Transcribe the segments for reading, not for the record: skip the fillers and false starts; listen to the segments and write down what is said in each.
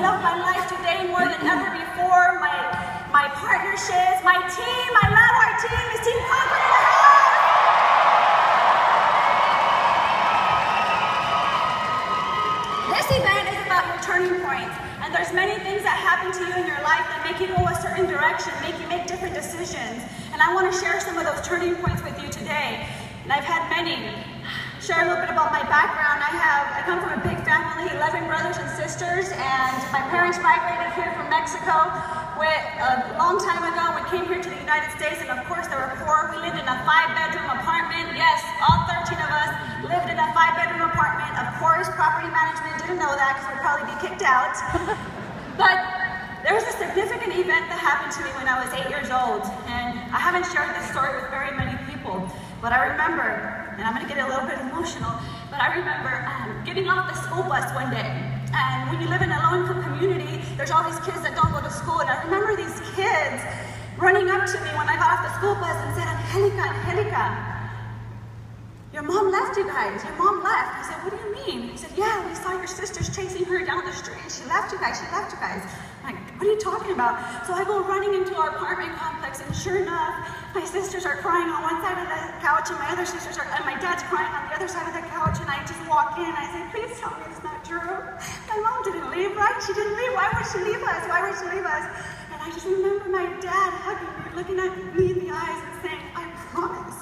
love my life today more than ever before. My partnerships, my team. I love our team. It's Team Concord in the house. This event is about your turning points. And there's many things that happen to you in your life that make you go a certain direction, make you make different decisions. And I want to share some of those turning points with you today. And I've had many. Share a little bit about my background. I come from a big family, 11 brothers and sisters, and my parents migrated here from Mexico a long time ago. We came here to the United States, and of course they were poor. We lived in a 5-bedroom apartment. Yes, all 13 of us lived in a 5-bedroom apartment. Of course, property management didn't know that because we'd probably be kicked out. But there was a significant event that happened to me when I was 8 years old, and I haven't shared this story with very many people, but I remember, and I'm going to get a little bit emotional, but I remember getting off the school bus one day. And when you live in a low-income community, there's all these kids that don't go to school. And I remember these kids running up to me when I got off the school bus and said, Angelica, your mom left you guys. Your mom left. I said, what do you mean? He said, yeah, we saw your sisters chasing her down the street. She left you guys. She left you guys. I'm like, what are you talking about? So I go running into our apartment complex, and sure enough, my sisters are crying on one side of the couch, and my dad's crying on the other side of the couch, and I just walk in, and I say, please tell me it's not true. My mom didn't leave, right? She didn't leave. Why would she leave us? Why would she leave us? And I just remember my dad hugging me, looking at me in the eyes and saying, I promise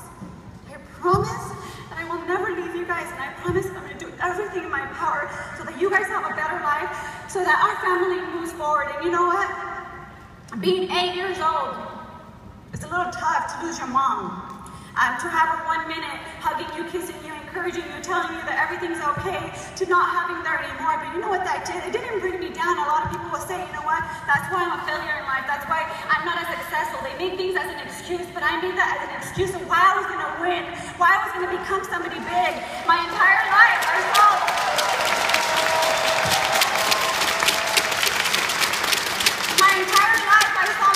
that I will never leave you guys, and I promise I'm going to do everything in my power so that you guys have a better life, so that our family moves forward. And you know what? Being 8 years old, it's a little tough to lose your mom. To have her 1 minute hugging you, kissing you, encouraging you, telling you that everything's okay, to not having there anymore. But you know what that did? It didn't bring me down. A lot of people will say, you know what? That's why I'm a failure in life. That's why I'm not as successful. They make things as an excuse, but I made that as an excuse of why I was going to win, why I was going to become somebody big. My entire life, I saw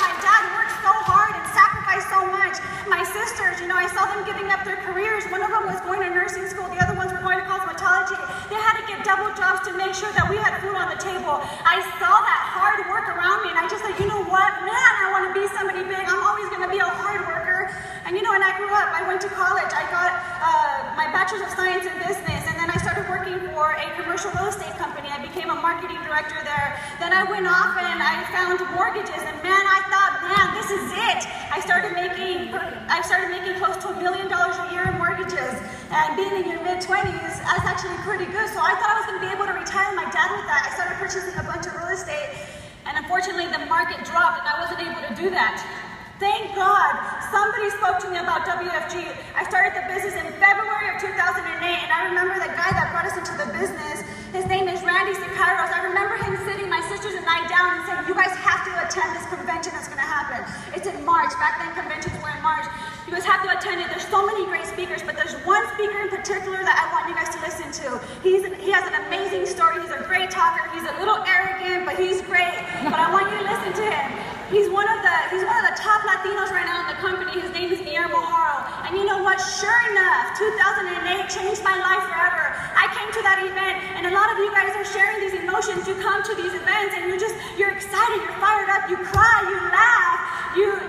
my dad work so hard and sacrifice so much. My sisters, you know, I saw them giving up their careers. One of them was going to nursing school. The other ones were going to cosmetology. They had to get double jobs to make sure that we had food on the table. I saw that hard work around me, and I just said, you know what? Man, I want to be somebody big. I'm always going to be a hard worker. And you know, when I grew up, I went to college. I got my Bachelor's of Science in Business, and then I started working for a commercial real estate company. I became a marketing director there. Then I went off and I found mortgages, and man, I thought, man, this is it. I started making close to $1 million a year in mortgages, and being in your mid-20s, that's actually pretty good. So I thought I was going to be able to retire my dad with that. I started purchasing a bunch of real estate, and unfortunately the market dropped, and I wasn't able to do that. Thank God somebody spoke to me about WFG. I started the business in February of 2008, and I remember the guy that brought us into the business. His name is Angelica Haro. I remember him sitting my sisters and I down and saying, you guys have to attend this convention that's going to happen. It's in March. Back then conventions were in March. You guys have to attend it. There's so many great speakers, but there's one speaker in particular that I want you guys to listen to. He has an amazing story. He's a great talker. He's a little arrogant, but he's great. But I want you to listen to him. He's one of the top Latinos right now in the company. His name is Angelica Haro. And you know what? Sure enough, 2008 changed my life forever. I came to that event, and a lot of you guys are sharing these emotions. You come to these events, and you're excited, you're fired up, you cry, you laugh,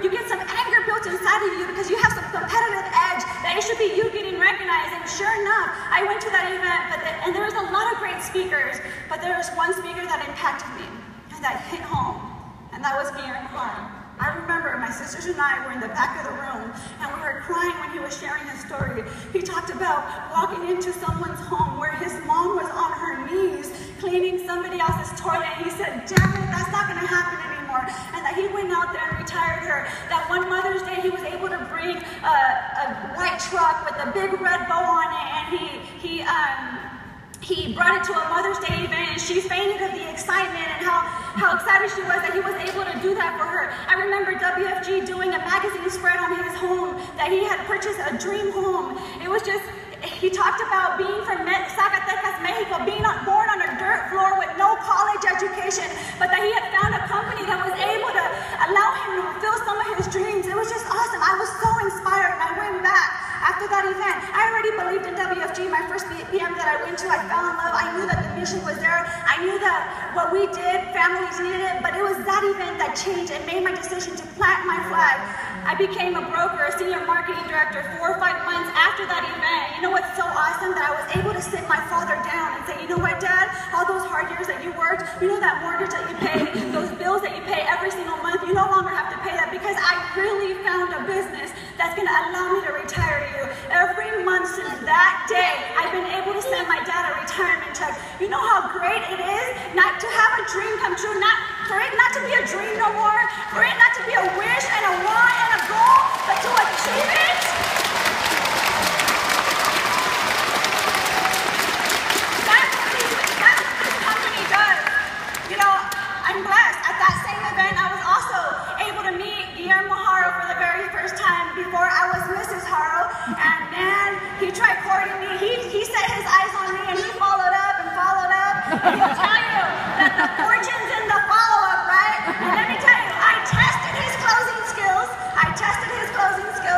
you get some anger built inside of you because you have some competitive edge that it should be you getting recognized. And sure enough, I went to that event, and there was a lot of great speakers, but there was one speaker that impacted me and that hit home. And that was Angelica Haro. I remember my sisters and I were in the back of the room, and we were crying when he was sharing his story. He talked about walking into someone's home where his mom was on her knees cleaning somebody else's toilet, and he said, damn it, that's not going to happen anymore. And that he went out there and retired her. That one Mother's Day, he was able to bring a white truck with a big red bow on it, and he brought it to a Mother's Day event, and she fainted of the excitement and how excited she was that he was able to do that for her. I remember WFG doing a magazine spread on his home, that he had purchased a dream home. It He talked about being from Zacatecas, Mexico, being born on a dirt floor with no college education, but that he had found a company that was able to allow him to fulfill some of his dreams. It was just awesome. I was so inspired, and I went back after that event. I already believed in WFG. My first PM that I went to, I fell in love. I knew that the mission was there. I knew that what we did, families needed it, but it was that event that changed and made my decision to plant my flag. I became a broker, a senior marketing director 4 or 5 months after that event. You know what's so awesome? That I was able to sit my father down and say, you know what, Dad? All those hard years that you worked, you know that mortgage that you pay, those bills that you pay every single month, you no longer have to pay that because I really found a business that's going to allow me to retire you. Every month since that day, I've been able to send my dad a retirement check. You know how great it is not to have a dream come true, for it not to be a dream no more, for it not to be a wish and a want and a goal, but to achieve it. That's what this company does. You know, I'm blessed. At that same event, I was also able to meet Angelica Haro for the very first time before I was Mrs. Haro, and man, he tried courting me. He set his eyes on me, and he followed up, and he'll tell you that the fortune's in the follow-up, right? And let me tell you, I tested his closing skills.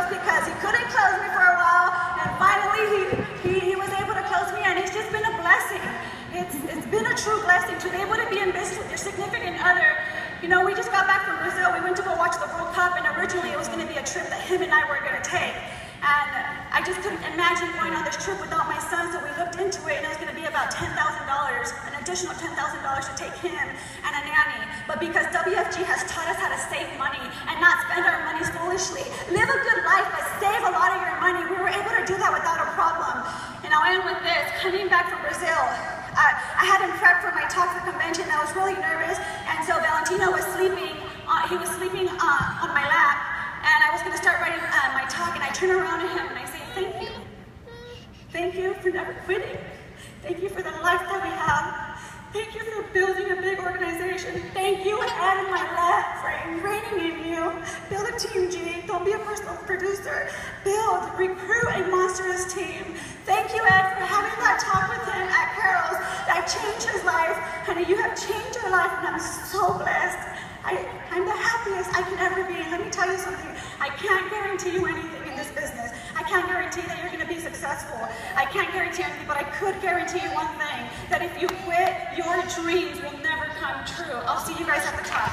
Because he couldn't close me for a while, and finally he was able to close me, and it's just been a blessing. It's been a true blessing to be able to be in business with your significant other. You know, we just got back from Brazil. We went to go watch the World Cup, and originally it was going to be a trip that him and I were going to take. And I just couldn't imagine going on this trip without my son, so we looked into it, and it was going to be about $10,000, an additional $10,000 to take him and a nanny. But because WFG has taught us how to save money and not spend our money foolishly, live a good life, but save a lot of your money, we were able to do that without a problem. And I'll end with this. Coming back from Brazil, I had him prepped for my talk for convention. I was really nervous, and so Valentino was sleeping. He was sleeping on my lap, and I was going to start writing my talk, and I turn around to him and I say, thank you. Thank you for never quitting. Thank you for the life that we have. Thank you for building a big organization. Thank you, Ed and my lab, for ingraining in you. Build a team, G. Don't be a personal producer. Recruit a monstrous team. Thank you, Ed, for having that talk with him at Carol's that changed his life. Honey, you have changed your life, and I'm so blessed. I'm the happiest I can ever be. And let me tell you something. I can't guarantee you anything in this business. I can't guarantee that you're going to be successful. I can't guarantee anything, but I could guarantee you one thing, that if you quit, your dreams will never come true. I'll see you guys at the top.